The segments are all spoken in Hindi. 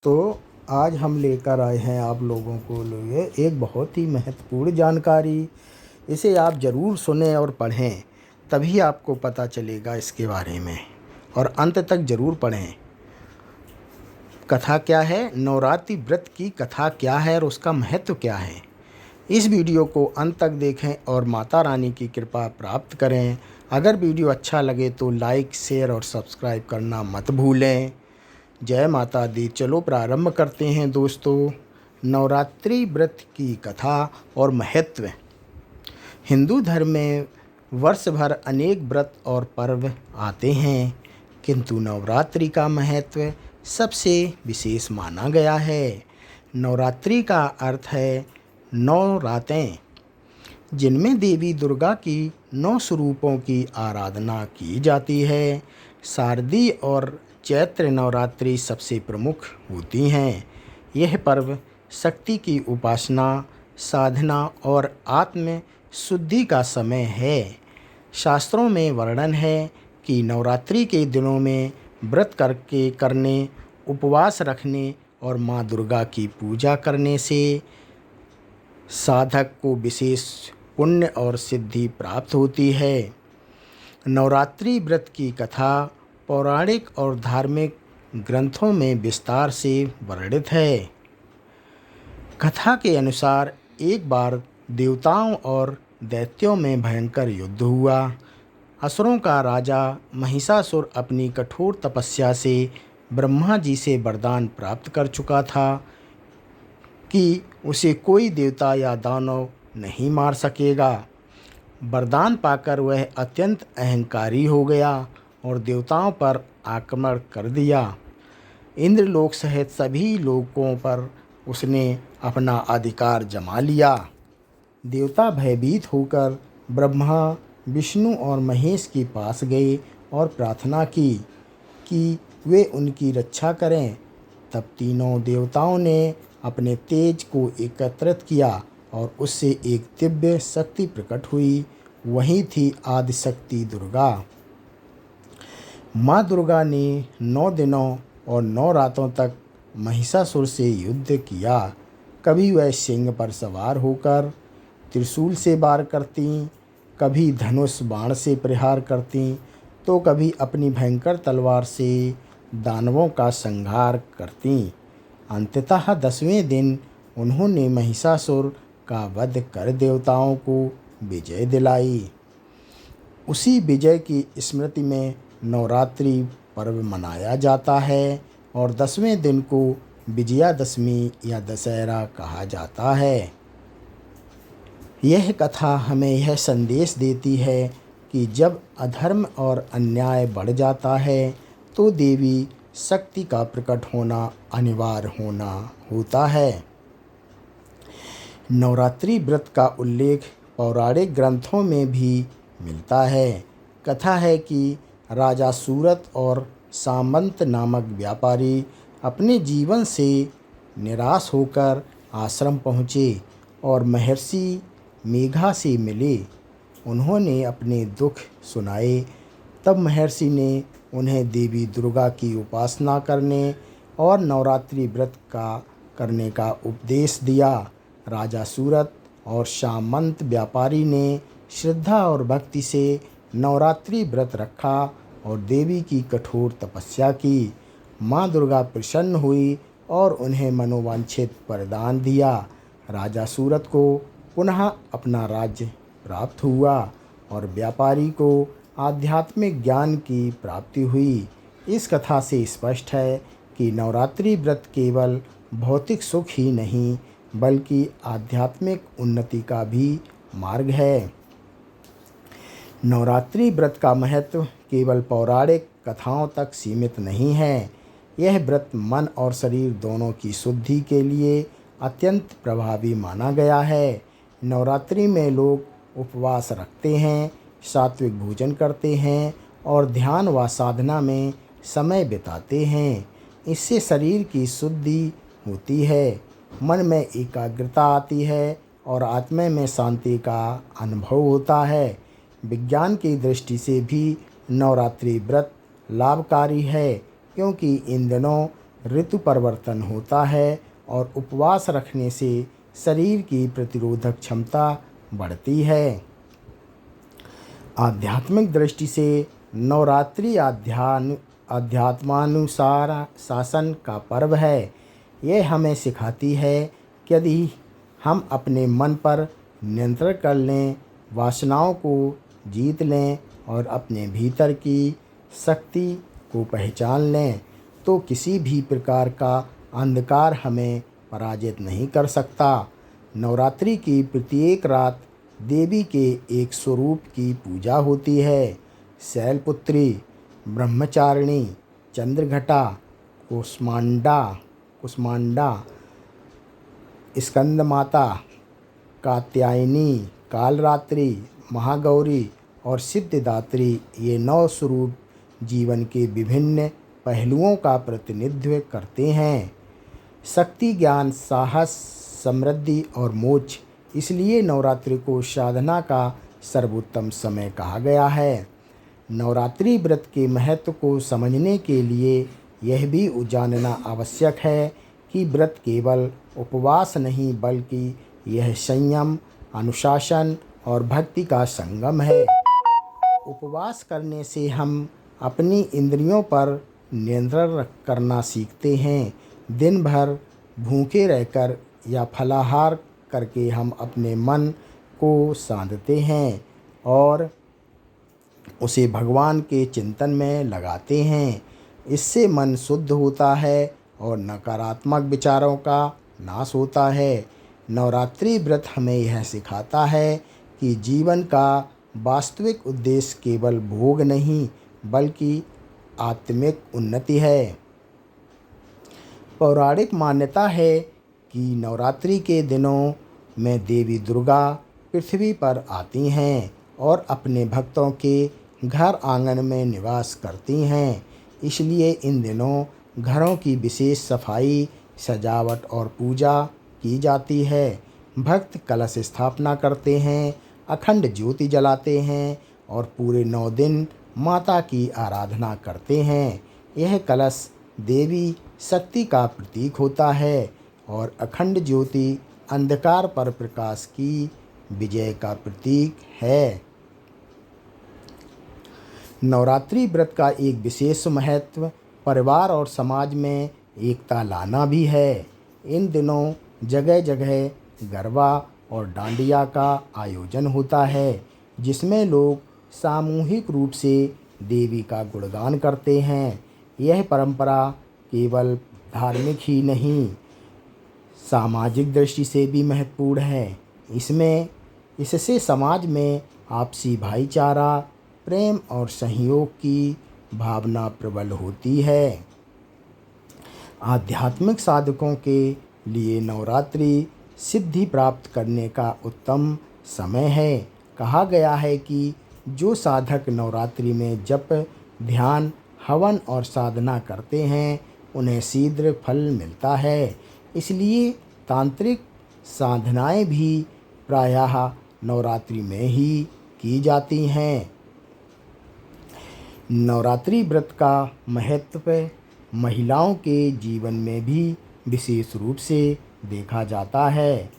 दोस्तों, आज हम लेकर आए हैं आप लोगों को लिए एक बहुत ही महत्वपूर्ण जानकारी। इसे आप ज़रूर सुनें और पढ़ें, तभी आपको पता चलेगा इसके बारे में, और अंत तक ज़रूर पढ़ें। कथा क्या है, नवरात्रि व्रत की कथा क्या है और उसका महत्व क्या है। इस वीडियो को अंत तक देखें और माता रानी की कृपा प्राप्त करें। अगर वीडियो अच्छा लगे तो लाइक, शेयर और सब्सक्राइब करना मत भूलें। जय माता दी। चलो प्रारंभ करते हैं दोस्तों। नवरात्रि व्रत की कथा और महत्व। हिंदू धर्म में वर्ष भर अनेक व्रत और पर्व आते हैं, किंतु नवरात्रि का महत्व सबसे विशेष माना गया है। नवरात्रि का अर्थ है 9 रातें, जिनमें देवी दुर्गा की 9 स्वरूपों की आराधना की जाती है। शारदीय और चैत्र नवरात्रि सबसे प्रमुख होती हैं। यह पर्व शक्ति की उपासना, साधना और आत्म शुद्धि का समय है। शास्त्रों में वर्णन है कि नवरात्रि के दिनों में व्रत करने, उपवास रखने और माँ दुर्गा की पूजा करने से साधक को विशेष पुण्य और सिद्धि प्राप्त होती है। नवरात्रि व्रत की कथा पौराणिक और धार्मिक ग्रंथों में विस्तार से वर्णित है। कथा के अनुसार एक बार देवताओं और दैत्यों में भयंकर युद्ध हुआ। असुरों का राजा महिषासुर अपनी कठोर तपस्या से ब्रह्मा जी से वरदान प्राप्त कर चुका था कि उसे कोई देवता या दानव नहीं मार सकेगा। वरदान पाकर वह अत्यंत अहंकारी हो गया और देवताओं पर आक्रमण कर दिया। इंद्रलोक सहित सभी लोकों पर उसने अपना अधिकार जमा लिया। देवता भयभीत होकर ब्रह्मा, विष्णु और महेश के पास गए और प्रार्थना की कि वे उनकी रक्षा करें। तब तीनों देवताओं ने अपने तेज को एकत्रित किया और उससे एक दिव्य शक्ति प्रकट हुई। वही थी आदिशक्ति दुर्गा। माँ दुर्गा ने 9 दिनों और 9 रातों तक महिषासुर से युद्ध किया। कभी वह सिंह पर सवार होकर त्रिशूल से वार करती, कभी धनुष बाण से प्रहार करती, तो कभी अपनी भयंकर तलवार से दानवों का संहार करती। अंततः 10वें दिन उन्होंने महिषासुर का वध कर देवताओं को विजय दिलाई। उसी विजय की स्मृति में नवरात्रि पर्व मनाया जाता है और 10वें दिन को विजयादशमी या दशहरा कहा जाता है। यह कथा हमें यह संदेश देती है कि जब अधर्म और अन्याय बढ़ जाता है तो देवी शक्ति का प्रकट होना अनिवार्य होता है। नवरात्रि व्रत का उल्लेख पौराणिक ग्रंथों में भी मिलता है। कथा है कि राजा सूरत और सामंत नामक व्यापारी अपने जीवन से निराश होकर आश्रम पहुँचे और महर्षि मेघा से मिले। उन्होंने अपने दुख सुनाए। तब महर्षि ने उन्हें देवी दुर्गा की उपासना करने और नवरात्रि व्रत करने का उपदेश दिया। राजा सूरत और सामंत व्यापारी ने श्रद्धा और भक्ति से नवरात्रि व्रत रखा और देवी की कठोर तपस्या की। माँ दुर्गा प्रसन्न हुई और उन्हें मनोवांछित वरदान दिया। राजा सूरत को पुनः अपना राज्य प्राप्त हुआ और व्यापारी को आध्यात्मिक ज्ञान की प्राप्ति हुई। इस कथा से स्पष्ट है कि नवरात्रि व्रत केवल भौतिक सुख ही नहीं बल्कि आध्यात्मिक उन्नति का भी मार्ग है। नवरात्रि व्रत का महत्व केवल पौराणिक कथाओं तक सीमित नहीं है। यह व्रत मन और शरीर दोनों की शुद्धि के लिए अत्यंत प्रभावी माना गया है। नवरात्रि में लोग उपवास रखते हैं, सात्विक भोजन करते हैं और ध्यान व साधना में समय बिताते हैं। इससे शरीर की शुद्धि होती है, मन में एकाग्रता आती है और आत्मा में शांति का अनुभव होता है। विज्ञान की दृष्टि से भी नवरात्रि व्रत लाभकारी है, क्योंकि इन दिनों ऋतु परिवर्तन होता है और उपवास रखने से शरीर की प्रतिरोधक क्षमता बढ़ती है। आध्यात्मिक दृष्टि से नवरात्रि अध्यात्मानुसार शासन का पर्व है। यह हमें सिखाती है कि यदि हम अपने मन पर नियंत्रण कर लें, वासनाओं को जीत लें और अपने भीतर की शक्ति को पहचान लें, तो किसी भी प्रकार का अंधकार हमें पराजित नहीं कर सकता। नवरात्रि की प्रत्येक रात देवी के एक स्वरूप की पूजा होती है। शैलपुत्री, ब्रह्मचारिणी, चंद्रघटा, कुष्मांडा, स्कंद माता, कात्यायनी, कालरात्रि, महागौरी और सिद्धिदात्री, ये 9 स्वरूप जीवन के विभिन्न पहलुओं का प्रतिनिधित्व करते हैं। शक्ति, ज्ञान, साहस, समृद्धि और मोक्ष, इसलिए नवरात्रि को साधना का सर्वोत्तम समय कहा गया है। नवरात्रि व्रत के महत्व को समझने के लिए यह भी जानना आवश्यक है कि व्रत केवल उपवास नहीं, बल्कि यह संयम, अनुशासन और भक्ति का संगम है। उपवास करने से हम अपनी इंद्रियों पर नियंत्रण करना सीखते हैं। दिन भर भूखे रहकर या फलाहार करके हम अपने मन को साधते हैं और उसे भगवान के चिंतन में लगाते हैं। इससे मन शुद्ध होता है और नकारात्मक विचारों का नाश होता है। नवरात्रि व्रत हमें यह सिखाता है कि जीवन का वास्तविक उद्देश्य केवल भोग नहीं, बल्कि आत्मिक उन्नति है। पौराणिक मान्यता है कि नवरात्रि के दिनों में देवी दुर्गा पृथ्वी पर आती हैं और अपने भक्तों के घर आंगन में निवास करती हैं। इसलिए इन दिनों घरों की विशेष सफाई, सजावट और पूजा की जाती है। भक्त कलश स्थापना करते हैं, अखंड ज्योति जलाते हैं और पूरे 9 दिन माता की आराधना करते हैं। यह कलश देवी शक्ति का प्रतीक होता है और अखंड ज्योति अंधकार पर प्रकाश की विजय का प्रतीक है। नवरात्रि व्रत का एक विशेष महत्व परिवार और समाज में एकता लाना भी है। इन दिनों जगह जगह गरबा और डांडिया का आयोजन होता है, जिसमें लोग सामूहिक रूप से देवी का गुणगान करते हैं। यह परंपरा केवल धार्मिक ही नहीं, सामाजिक दृष्टि से भी महत्वपूर्ण है। इससे समाज में आपसी भाईचारा, प्रेम और सहयोग की भावना प्रबल होती है। आध्यात्मिक साधकों के लिए नवरात्रि सिद्धि प्राप्त करने का उत्तम समय है। कहा गया है कि जो साधक नवरात्रि में जप, ध्यान, हवन और साधना करते हैं, उन्हें शीघ्र फल मिलता है। इसलिए तांत्रिक साधनाएं भी प्रायः नवरात्रि में ही की जाती हैं। नवरात्रि व्रत का महत्व महिलाओं के जीवन में भी विशेष रूप से देखा जाता है।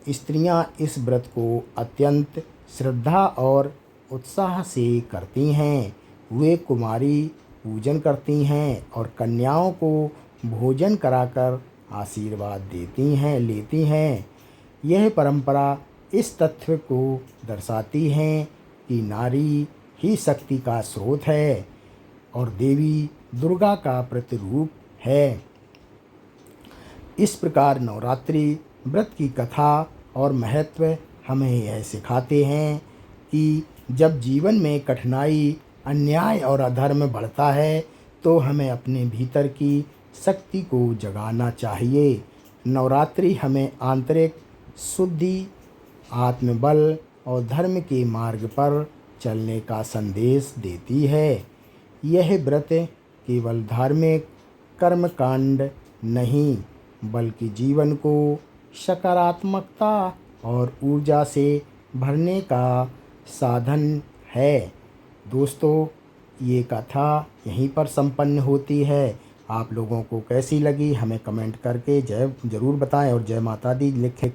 स्त्रियां इस व्रत को अत्यंत श्रद्धा और उत्साह से करती हैं। वे कुमारी पूजन करती हैं और कन्याओं को भोजन कराकर आशीर्वाद लेती हैं। यह परंपरा इस तथ्य को दर्शाती है कि नारी ही शक्ति का स्रोत है और देवी दुर्गा का प्रतिरूप है। इस प्रकार नवरात्रि व्रत की कथा और महत्व हमें यह सिखाते हैं कि जब जीवन में कठिनाई, अन्याय और अधर्म बढ़ता है, तो हमें अपने भीतर की शक्ति को जगाना चाहिए। नवरात्रि हमें आंतरिक शुद्धि, आत्मबल और धर्म के मार्ग पर चलने का संदेश देती है। यह व्रत केवल धार्मिक कर्मकांड नहीं, बल्कि जीवन को सकारात्मकता और ऊर्जा से भरने का साधन है। दोस्तों, ये कथा यहीं पर संपन्न होती है। आप लोगों को कैसी लगी हमें कमेंट करके जय ज़रूर बताएं और जय माता दी लिखें।